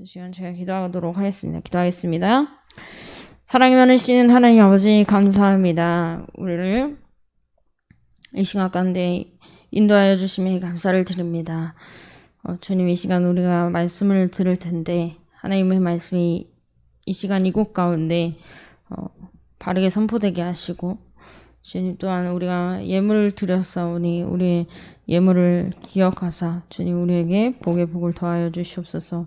이 시간 제가 기도하도록 하겠습니다. 기도하겠습니다. 사랑이 많으신 하나님 아버지 감사합니다. 우리를 이 시간 가운데 인도하여 주심에 감사를 드립니다. 주님, 이 시간 우리가 말씀을 들을 텐데 하나님의 말씀이 이 시간 이곳 가운데 바르게 선포되게 하시고, 주님 또한 우리가 예물을 드렸사오니 우리의 예물을 기억하사 주님 우리에게 복의 복을 더하여 주시옵소서.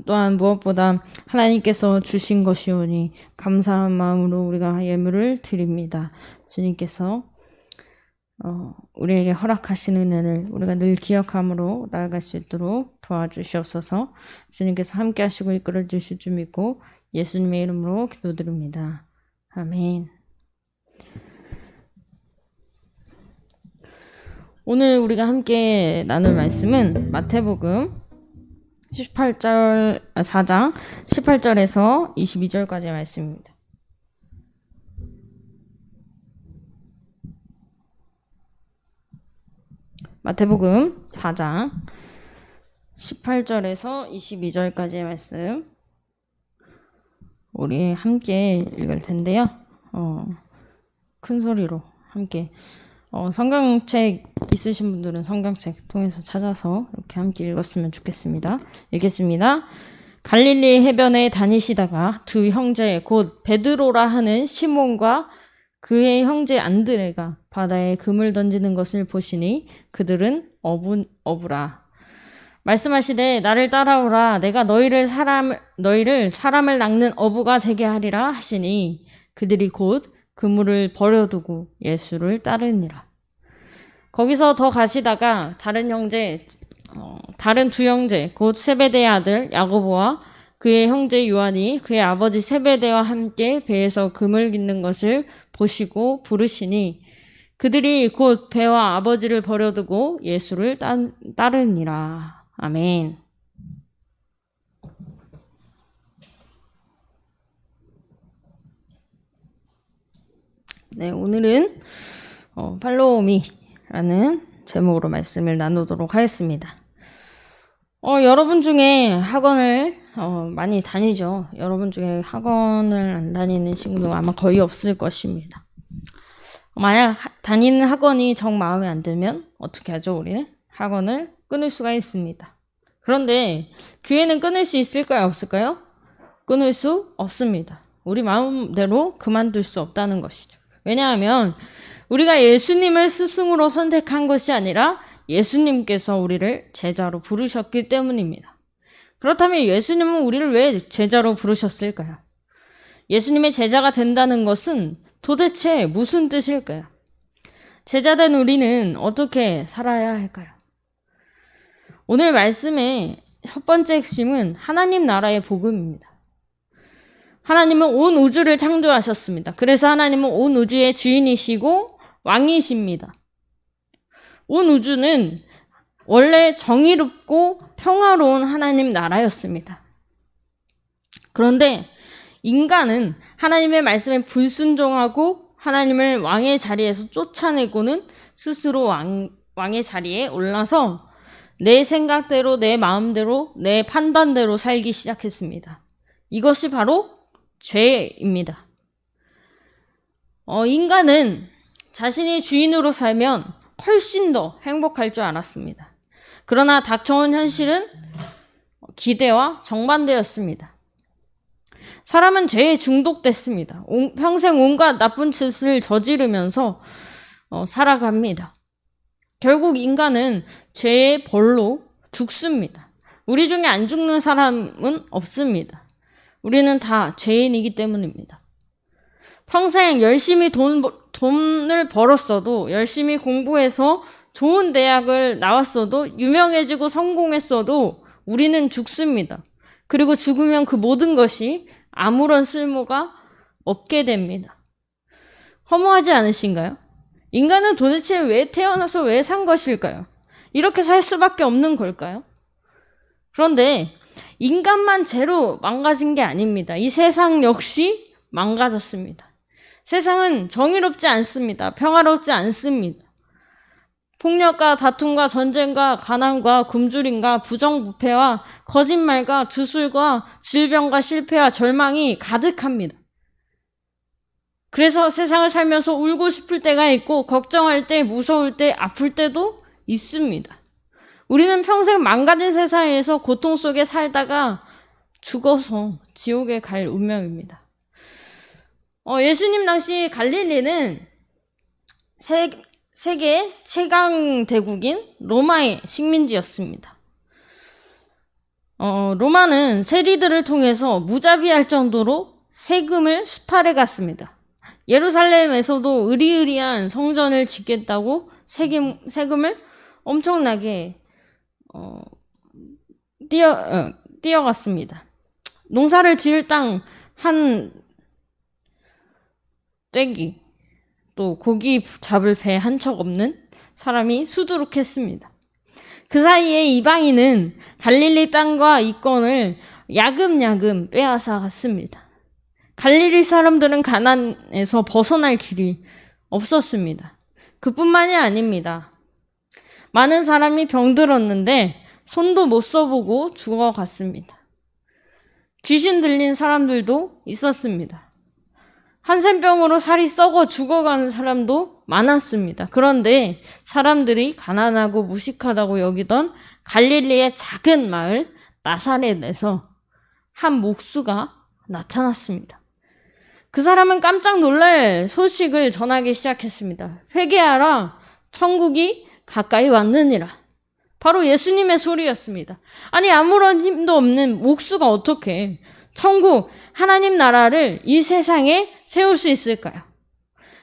또한 무엇보다 하나님께서 주신 것이오니 감사한 마음으로 우리가 예물을 드립니다. 주님께서 우리에게 허락하시는 은혜를 우리가 늘 기억함으로 나아갈 수 있도록 도와주시옵소서. 주님께서 함께 하시고 이끌어 주실 줄 믿고 예수님의 이름으로 기도드립니다. 아멘. 오늘 우리가 함께 나눌 말씀은 마태복음 4장 18절에서 22절까지의 말씀입니다. 마태복음 4장 18절에서 22절까지의 말씀 우리 함께 읽을 텐데요. 큰 소리로 함께 성경책 있으신 분들은 성경책 통해서 찾아서 이렇게 함께 읽었으면 좋겠습니다. 읽겠습니다. 갈릴리 해변에 다니시다가 두 형제 곧 베드로라 하는 시몬과 그의 형제 안드레가 바다에 그물 던지는 것을 보시니 그들은 어부라. 말씀하시되 나를 따라오라. 내가 너희를 사람을 낚는 어부가 되게 하리라 하시니 그들이 곧 그물을 버려두고 예수를 따르니라. 거기서 더 가시다가 다른 두 형제 곧 세베대의 아들 야고보와 그의 형제 요한이 그의 아버지 세베대와 함께 배에서 그물 깃는 것을 보시고 부르시니 그들이 곧 배와 아버지를 버려두고 예수를 따르니라. 아멘. 네, 오늘은 팔로우미라는 제목으로 말씀을 나누도록 하겠습니다. 여러분 중에 학원을 많이 다니죠. 여러분 중에 학원을 안 다니는 친구도 아마 거의 없을 것입니다. 만약 다니는 학원이 정 마음에 안 들면 어떻게 하죠? 우리는 학원을 끊을 수가 있습니다. 그런데 교회는 끊을 수 있을까요? 없을까요? 끊을 수 없습니다. 우리 마음대로 그만둘 수 없다는 것이죠. 왜냐하면 우리가 예수님을 스승으로 선택한 것이 아니라 예수님께서 우리를 제자로 부르셨기 때문입니다. 그렇다면 예수님은 우리를 왜 제자로 부르셨을까요? 예수님의 제자가 된다는 것은 도대체 무슨 뜻일까요? 제자된 우리는 어떻게 살아야 할까요? 오늘 말씀의 첫 번째 핵심은 하나님 나라의 복음입니다. 하나님은 온 우주를 창조하셨습니다. 그래서 하나님은 온 우주의 주인이시고 왕이십니다. 온 우주는 원래 정의롭고 평화로운 하나님 나라였습니다. 그런데 인간은 하나님의 말씀에 불순종하고 하나님을 왕의 자리에서 쫓아내고는 스스로 왕의 자리에 올라서 내 생각대로, 내 마음대로, 내 판단대로 살기 시작했습니다. 이것이 바로 죄입니다. 인간은 자신이 주인으로 살면 훨씬 더 행복할 줄 알았습니다. 그러나 닥쳐온 현실은 기대와 정반대였습니다. 사람은 죄에 중독됐습니다. 평생 온갖 나쁜 짓을 저지르면서 살아갑니다. 결국 인간은 죄의 벌로 죽습니다. 우리 중에 안 죽는 사람은 없습니다. 우리는 다 죄인이기 때문입니다. 평생 열심히 돈을 벌었어도, 열심히 공부해서 좋은 대학을 나왔어도, 유명해지고 성공했어도 우리는 죽습니다. 그리고 죽으면 그 모든 것이 아무런 쓸모가 없게 됩니다. 허무하지 않으신가요? 인간은 도대체 왜 태어나서 왜 산 것일까요? 이렇게 살 수밖에 없는 걸까요? 그런데 인간만 죄로 망가진 게 아닙니다. 이 세상 역시 망가졌습니다. 세상은 정의롭지 않습니다. 평화롭지 않습니다. 폭력과 다툼과 전쟁과 가난과 굶주림과 부정부패와 거짓말과 주술과 질병과 실패와 절망이 가득합니다. 그래서 세상을 살면서 울고 싶을 때가 있고 걱정할 때, 무서울 때, 아플 때도 있습니다. 우리는 평생 망가진 세상에서 고통 속에 살다가 죽어서 지옥에 갈 운명입니다. 예수님 당시 갈릴리는 세계 최강 대국인 로마의 식민지였습니다. 로마는 세리들을 통해서 무자비할 정도로 세금을 수탈해 갔습니다. 예루살렘에서도 의리의리한 성전을 짓겠다고 세금을 엄청나게 띄어갔습니다. 농사를 지을 땅 한 떼기, 또 고기 잡을 배 한 척 없는 사람이 수두룩했습니다. 그 사이에 이방인은 갈릴리 땅과 이권을 야금야금 빼앗아 갔습니다. 갈릴리 사람들은 가난에서 벗어날 길이 없었습니다. 그뿐만이 아닙니다. 많은 사람이 병들었는데 손도 못 써보고 죽어갔습니다. 귀신 들린 사람들도 있었습니다. 한센병으로 살이 썩어 죽어가는 사람도 많았습니다. 그런데 사람들이 가난하고 무식하다고 여기던 갈릴리의 작은 마을 나사렛에서 한 목수가 나타났습니다. 그 사람은 깜짝 놀랄 소식을 전하기 시작했습니다. 회개하라, 천국이 가까이 왔느니라. 바로 예수님의 소리였습니다. 아니, 아무런 힘도 없는 목수가 어떻게 천국, 하나님 나라를 이 세상에 세울 수 있을까요?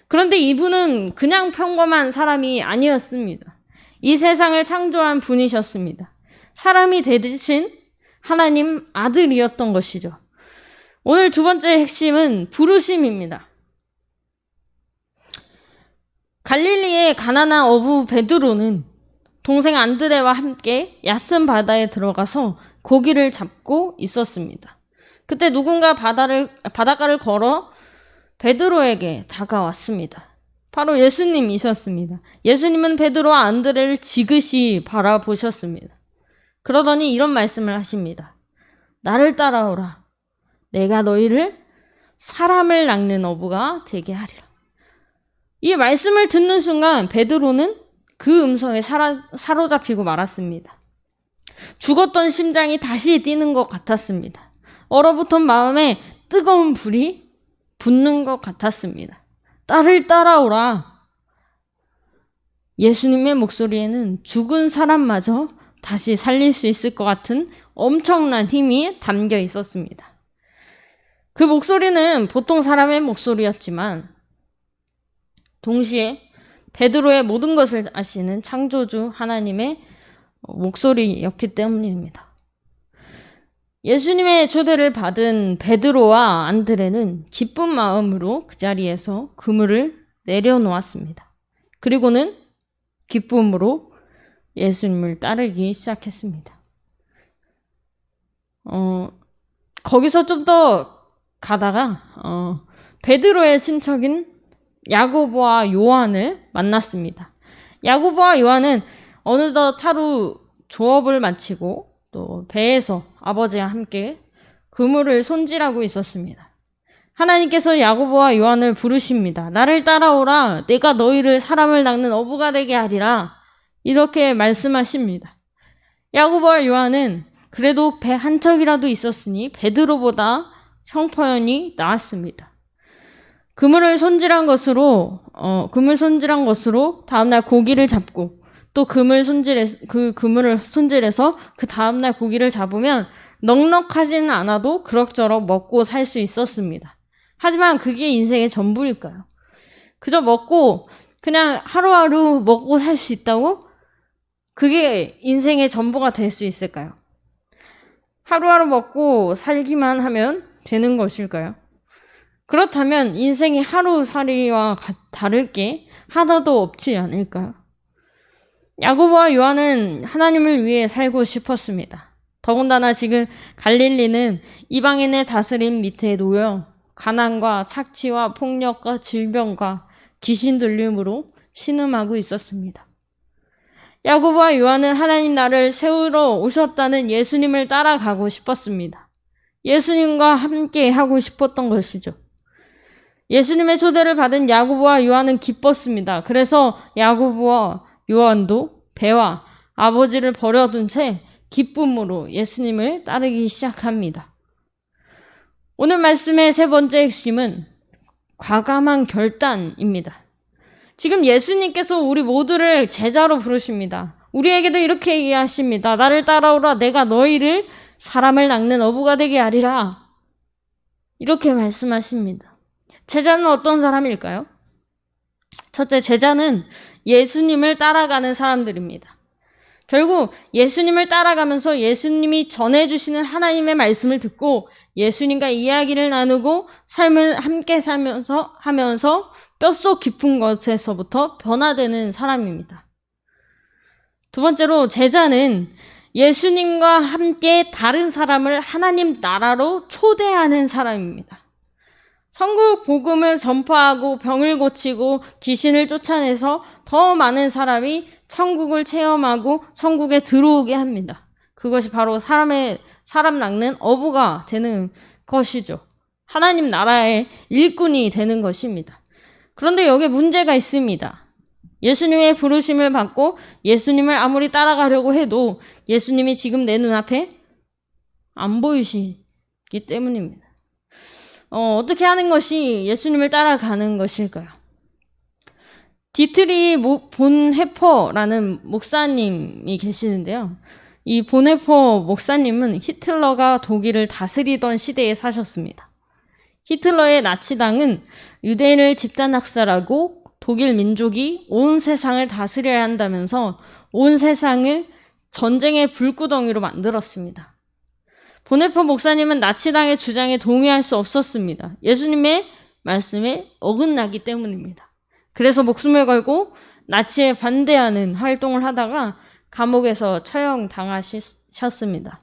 그런데 이분은 그냥 평범한 사람이 아니었습니다. 이 세상을 창조한 분이셨습니다. 사람이 되신 하나님 아들이었던 것이죠. 오늘 두 번째 핵심은 부르심입니다. 갈릴리의 가난한 어부 베드로는 동생 안드레와 함께 얕은 바다에 들어가서 고기를 잡고 있었습니다. 그때 누군가 바닷가를 걸어 베드로에게 다가왔습니다. 바로 예수님이셨습니다. 예수님은 베드로와 안드레를 지그시 바라보셨습니다. 그러더니 이런 말씀을 하십니다. 나를 따라오라. 내가 너희를 사람을 낚는 어부가 되게 하리라. 이 말씀을 듣는 순간 베드로는 그 음성에 사로잡히고 말았습니다. 죽었던 심장이 다시 뛰는 것 같았습니다. 얼어붙은 마음에 뜨거운 불이 붙는 것 같았습니다. 나를 따라오라. 예수님의 목소리에는 죽은 사람마저 다시 살릴 수 있을 것 같은 엄청난 힘이 담겨 있었습니다. 그 목소리는 보통 사람의 목소리였지만 동시에 베드로의 모든 것을 아시는 창조주 하나님의 목소리였기 때문입니다. 예수님의 초대를 받은 베드로와 안드레는 기쁜 마음으로 그 자리에서 그물을 내려놓았습니다. 그리고는 기쁨으로 예수님을 따르기 시작했습니다. 거기서 좀 더 가다가 베드로의 친척인 야고보와 요한을 만났습니다. 야고보와 요한은 어느덧 하루 조업을 마치고 또 배에서 아버지와 함께 그물을 손질하고 있었습니다. 하나님께서 야고보와 요한을 부르십니다. 나를 따라오라. 내가 너희를 사람을 낚는 어부가 되게 하리라. 이렇게 말씀하십니다. 야고보와 요한은 그래도 배 한 척이라도 있었으니 베드로보다 형편이 나았습니다. 그물 손질한 것으로 다음날 고기를 잡고 또 그물을 손질해서 그 다음날 고기를 잡으면 넉넉하지는 않아도 그럭저럭 먹고 살 수 있었습니다. 하지만 그게 인생의 전부일까요? 그저 먹고 그냥 하루하루 먹고 살 수 있다고? 그게 인생의 전부가 될 수 있을까요? 하루하루 먹고 살기만 하면 되는 것일까요? 그렇다면 인생이 하루살이와 다를 게 하나도 없지 않을까요? 야고보와 요한은 하나님을 위해 살고 싶었습니다. 더군다나 지금 갈릴리는 이방인의 다스림 밑에 놓여 가난과 착취와 폭력과 질병과 귀신 들림으로 신음하고 있었습니다. 야고보와 요한은 하나님 나라를 세우러 오셨다는 예수님을 따라가고 싶었습니다. 예수님과 함께 하고 싶었던 것이죠. 예수님의 초대를 받은 야고보와 요한은 기뻤습니다. 그래서 야고보와 요한도 배와 아버지를 버려둔 채 기쁨으로 예수님을 따르기 시작합니다. 오늘 말씀의 세 번째 핵심은 과감한 결단입니다. 지금 예수님께서 우리 모두를 제자로 부르십니다. 우리에게도 이렇게 얘기하십니다. 나를 따라오라. 내가 너희를 사람을 낚는 어부가 되게 하리라. 이렇게 말씀하십니다. 제자는 어떤 사람일까요? 첫째, 제자는 예수님을 따라가는 사람들입니다. 결국 예수님을 따라가면서 예수님이 전해주시는 하나님의 말씀을 듣고 예수님과 이야기를 나누고 삶을 함께 하면서 뼛속 깊은 것에서부터 변화되는 사람입니다. 두 번째로, 제자는 예수님과 함께 다른 사람을 하나님 나라로 초대하는 사람입니다. 천국 복음을 전파하고 병을 고치고 귀신을 쫓아내서 더 많은 사람이 천국을 체험하고 천국에 들어오게 합니다. 그것이 바로 사람 낚는 어부가 되는 것이죠. 하나님 나라의 일꾼이 되는 것입니다. 그런데 여기에 문제가 있습니다. 예수님의 부르심을 받고 예수님을 아무리 따라가려고 해도 예수님이 지금 내 눈앞에 안 보이시기 때문입니다. 어떻게 하는 것이 예수님을 따라가는 것일까요? 디트리 본헤퍼라는 목사님이 계시는데요. 이 본헤퍼 목사님은 히틀러가 독일을 다스리던 시대에 사셨습니다. 히틀러의 나치당은 유대인을 집단 학살하고 독일 민족이 온 세상을 다스려야 한다면서 온 세상을 전쟁의 불구덩이로 만들었습니다. 본헤퍼 목사님은 나치당의 주장에 동의할 수 없었습니다. 예수님의 말씀에 어긋나기 때문입니다. 그래서 목숨을 걸고 나치에 반대하는 활동을 하다가 감옥에서 처형당하셨습니다.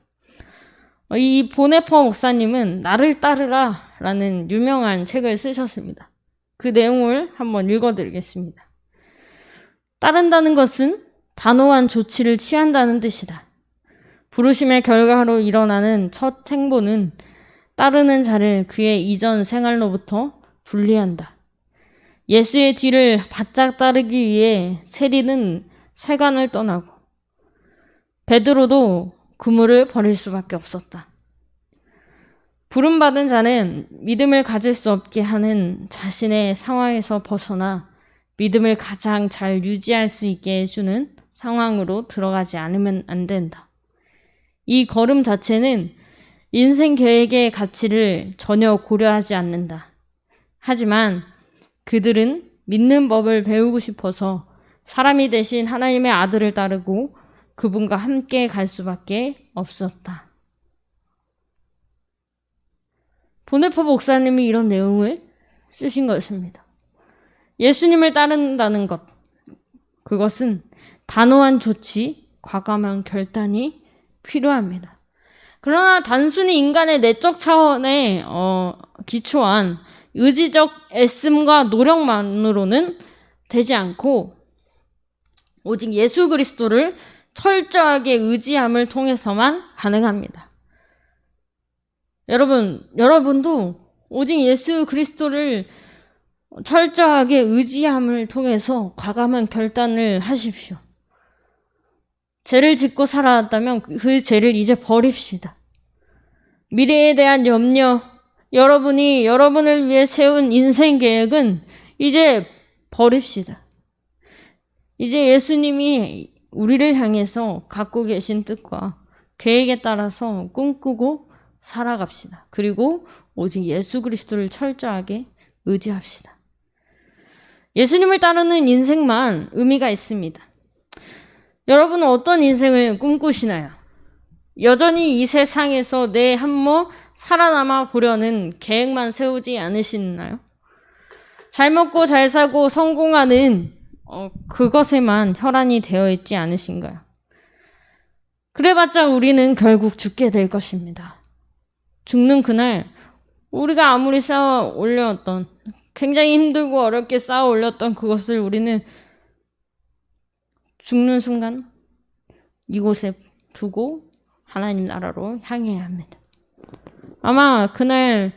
이 본헤퍼 목사님은 나를 따르라 라는 유명한 책을 쓰셨습니다. 그 내용을 한번 읽어드리겠습니다. 따른다는 것은 단호한 조치를 취한다는 뜻이다. 부르심의 결과로 일어나는 첫 행보는 따르는 자를 그의 이전 생활로부터 분리한다. 예수의 뒤를 바짝 따르기 위해 세리는 세관을 떠나고 베드로도 그물을 버릴 수밖에 없었다. 부름받은 자는 믿음을 가질 수 없게 하는 자신의 상황에서 벗어나 믿음을 가장 잘 유지할 수 있게 해주는 상황으로 들어가지 않으면 안 된다. 이 걸음 자체는 인생 계획의 가치를 전혀 고려하지 않는다. 하지만 그들은 믿는 법을 배우고 싶어서 사람이 되신 하나님의 아들을 따르고 그분과 함께 갈 수밖에 없었다. 본헤퍼 목사님이 이런 내용을 쓰신 것입니다. 예수님을 따른다는 것, 그것은 단호한 조치, 과감한 결단이 필요합니다. 그러나 단순히 인간의 내적 차원에 기초한 의지적 애씀과 노력만으로는 되지 않고 오직 예수 그리스도를 철저하게 의지함을 통해서만 가능합니다. 여러분도 오직 예수 그리스도를 철저하게 의지함을 통해서 과감한 결단을 하십시오. 죄를 짓고 살아왔다면 그 죄를 이제 버립시다. 미래에 대한 염려, 여러분이 여러분을 위해 세운 인생 계획은 이제 버립시다. 이제 예수님이 우리를 향해서 갖고 계신 뜻과 계획에 따라서 꿈꾸고 살아갑시다. 그리고 오직 예수 그리스도를 철저하게 의지합시다. 예수님을 따르는 인생만 의미가 있습니다. 여러분은 어떤 인생을 꿈꾸시나요? 여전히 이 세상에서 내 한몫 살아남아 보려는 계획만 세우지 않으시나요? 잘 먹고 잘 사고 성공하는 그것에만 혈안이 되어 있지 않으신가요? 그래봤자 우리는 결국 죽게 될 것입니다. 죽는 그날 우리가 아무리 쌓아 올렸던 굉장히 힘들고 어렵게 쌓아 올렸던 그것을 우리는 죽는 순간 이곳에 두고 하나님 나라로 향해야 합니다. 아마 그날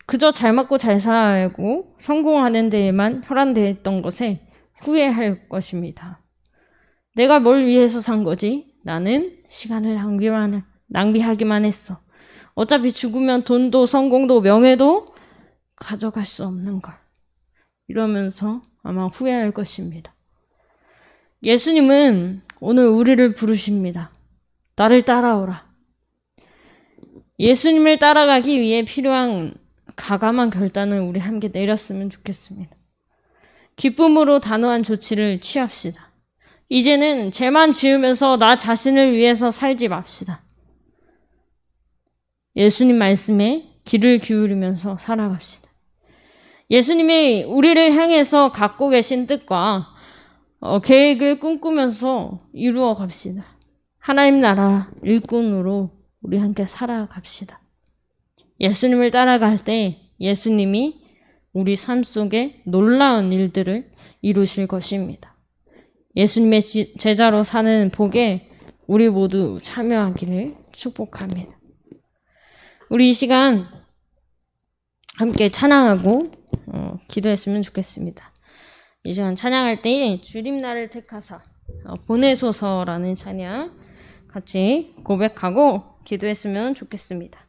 그저 잘 먹고 잘 살고 성공하는 데에만 혈안되었던 것에 후회할 것입니다. 내가 뭘 위해서 산 거지? 나는 시간을 낭비하기만 했어. 어차피 죽으면 돈도 성공도 명예도 가져갈 수 없는 걸. 이러면서 아마 후회할 것입니다. 예수님은 오늘 우리를 부르십니다. 나를 따라오라. 예수님을 따라가기 위해 필요한 가감한 결단을 우리 함께 내렸으면 좋겠습니다. 기쁨으로 단호한 조치를 취합시다. 이제는 죄만 지으면서 나 자신을 위해서 살지 맙시다. 예수님 말씀에 귀를 기울이면서 살아갑시다. 예수님이 우리를 향해서 갖고 계신 뜻과 계획을 꿈꾸면서 이루어 갑시다. 하나님 나라 일꾼으로 우리 함께 살아갑시다. 예수님을 따라갈 때 예수님이 우리 삶 속에 놀라운 일들을 이루실 것입니다. 예수님의 제자로 사는 복에 우리 모두 참여하기를 축복합니다. 우리 이 시간 함께 찬양하고 기도했으면 좋겠습니다. 이 시간 찬양할 때 주님 나를 택하사 보내소서라는 찬양 같이 고백하고 기도했으면 좋겠습니다.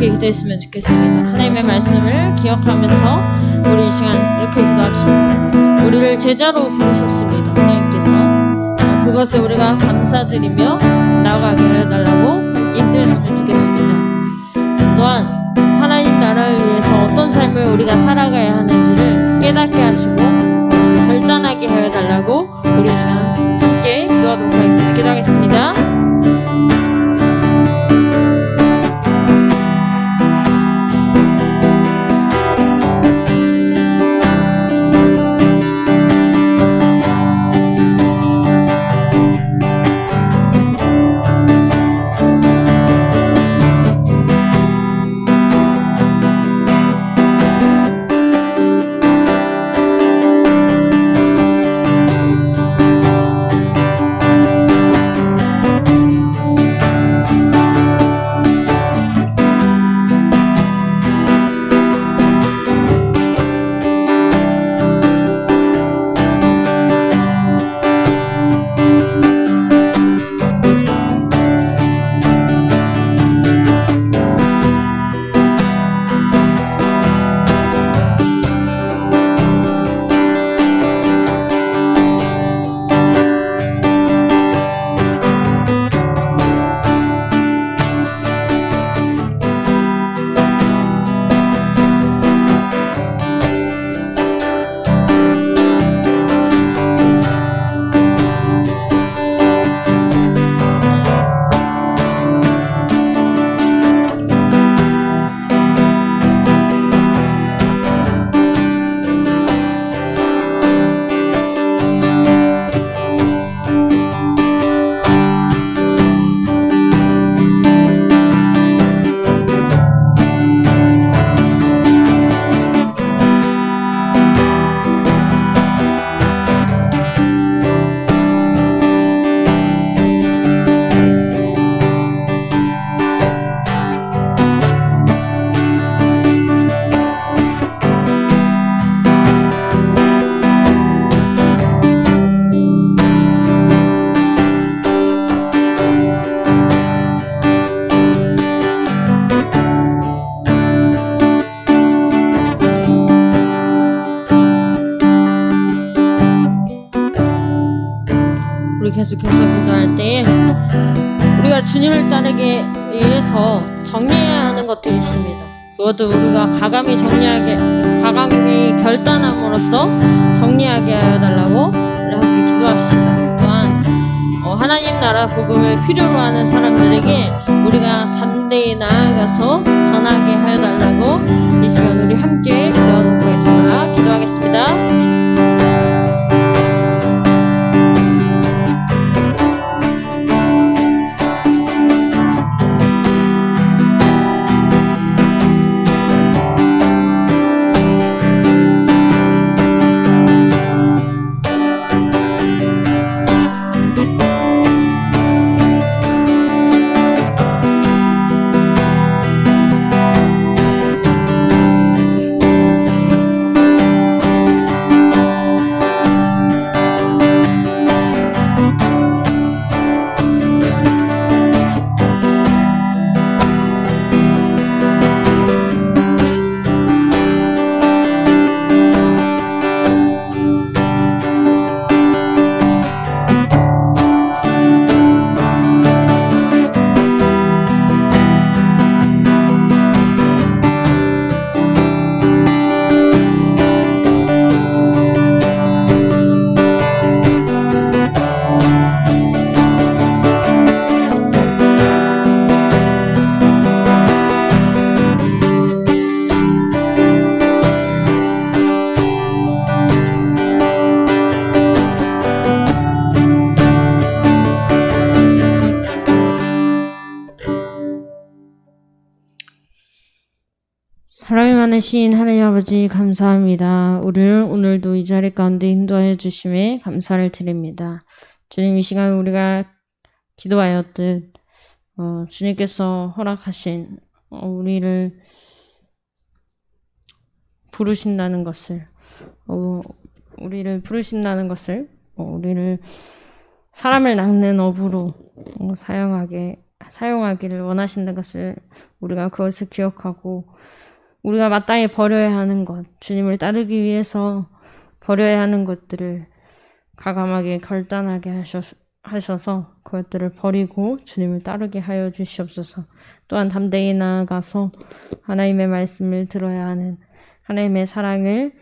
기도했으면 좋겠습니다. 하나님의 말씀을 기억하면서 우리 이 시간 이렇게 기도합시다. 우리를 제자로 부르셨습니다. 하나님께서 그것에 우리가 감사드리며 나아가게 하여달라고 함께 힘들었으면 좋겠습니다. 또한 하나님 나라를 위해서 어떤 삶을 우리가 살아가야 하는지를 깨닫게 하시고 그것을 결단하게 하여달라고 우리 시간 함께 기도하도록 하겠습니다. 기도하겠습니다. 계속해서 기도할 때에 우리가 주님을 따르기 위해서 정리해야 하는 것들이 있습니다. 그것도 우리가 과감히 결단함으로써 정리하게 하여달라고 우리 함께 기도합시다. 또한 하나님 나라 복음을 필요로 하는 사람들에게 우리가 담대히 나아가서 전하게 하여달라고 이 시간 우리 함께 기도하도록 하겠습니다. 기도하겠습니다. 사랑이 많으신 하나님 아버지 감사합니다. 우리를 오늘도 이 자리 가운데 인도하여 주심에 감사를 드립니다. 주님, 이 시간 우리가 기도하였듯 주님께서 허락하신 우리를 부르신다는 것을 우리를 사람을 낚는 어부로 사용하기를 원하신다는 것을 우리가 그것을 기억하고 우리가 마땅히 버려야 하는 것, 주님을 따르기 위해서 버려야 하는 것들을 과감하게 결단하게 하셔서 그것들을 버리고 주님을 따르게 하여 주시옵소서. 또한 담대히 나아가서 하나님의 말씀을 들어야 하는, 하나님의 사랑을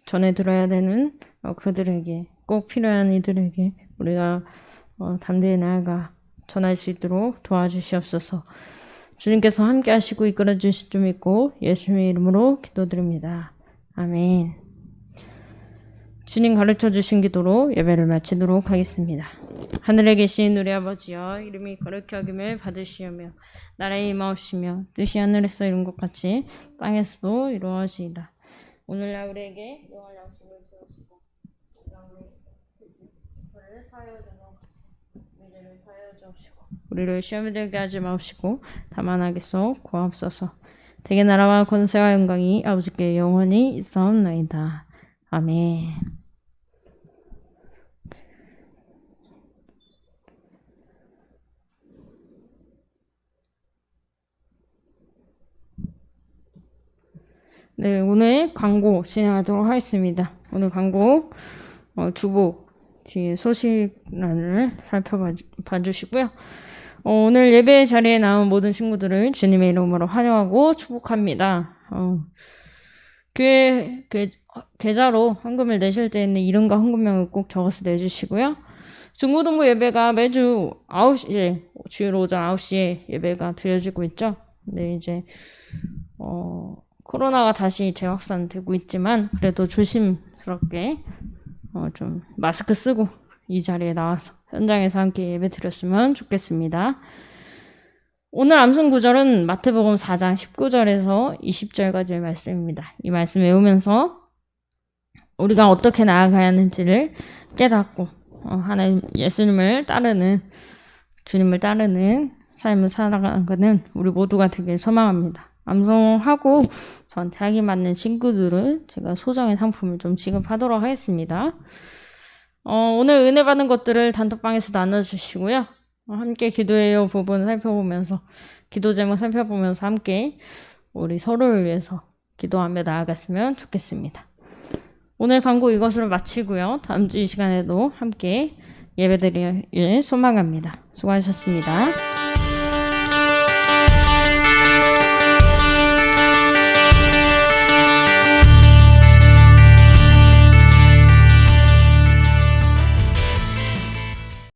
전해 들어야 되는 그들에게, 꼭 필요한 이들에게 우리가 담대히 나아가 전할 수 있도록 도와주시옵소서. 주님께서 함께 하시고 이끌어 주실 줄 믿고 예수님의 이름으로 기도드립니다. 아멘. 주님 가르쳐 주신 기도로 예배를 마치도록 하겠습니다. 하늘에 계신 우리 아버지여, 이름이 거룩히 여김을 받으시오며 나라의 임하옵시며 뜻이 하늘에서 이룬 것 같이 땅에서도 이루어지이다. 오늘날 우리에게 영원한 양식을 주옵시고 우리를 사하여 주는 것 같이 우리를 사하여 주옵시고 우리를 시험에 들게 하지 마옵시고 다만 악에서 구하옵소서. 대개 나라와 권세와 영광이 아버지께 영원히 있사옵나이다. 아멘. 네, 오늘 광고 진행하도록 하겠습니다. 오늘 광고 주보 뒤에 소식란을 살펴봐 주시고요. 오늘 예배 자리에 나온 모든 친구들을 주님의 이름으로 환영하고 축복합니다. 교회 계좌로 헌금을 내실 때는 이름과 헌금명을 꼭 적어서 내주시고요. 중고등부 예배가 매주 9시에, 주일 오전 9시에 예배가 드려지고 있죠. 근데 이제 코로나가 다시 재확산되고 있지만 그래도 조심스럽게 좀 마스크 쓰고 이 자리에 나와서 현장에서 함께 예배 드렸으면 좋겠습니다. 오늘 암송 구절은 마태복음 4장 19절에서 20절까지의 말씀입니다. 이 말씀 외우면서 우리가 어떻게 나아가야 하는지를 깨닫고 하나님 예수님을 따르는, 주님을 따르는 삶을 살아가는 우리 모두가 되길 소망합니다. 암송하고 저한테 하기 맞는 친구들은 제가 소정의 상품을 좀 지급하도록 하겠습니다. 오늘 은혜 받은 것들을 단톡방에서 나눠주시고요. 함께 기도해요 부분 살펴보면서, 기도 제목 살펴보면서 함께 우리 서로를 위해서 기도하며 나아갔으면 좋겠습니다. 오늘 광고 이것으로 마치고요. 다음 주 이 시간에도 함께 예배드릴 소망합니다. 수고하셨습니다.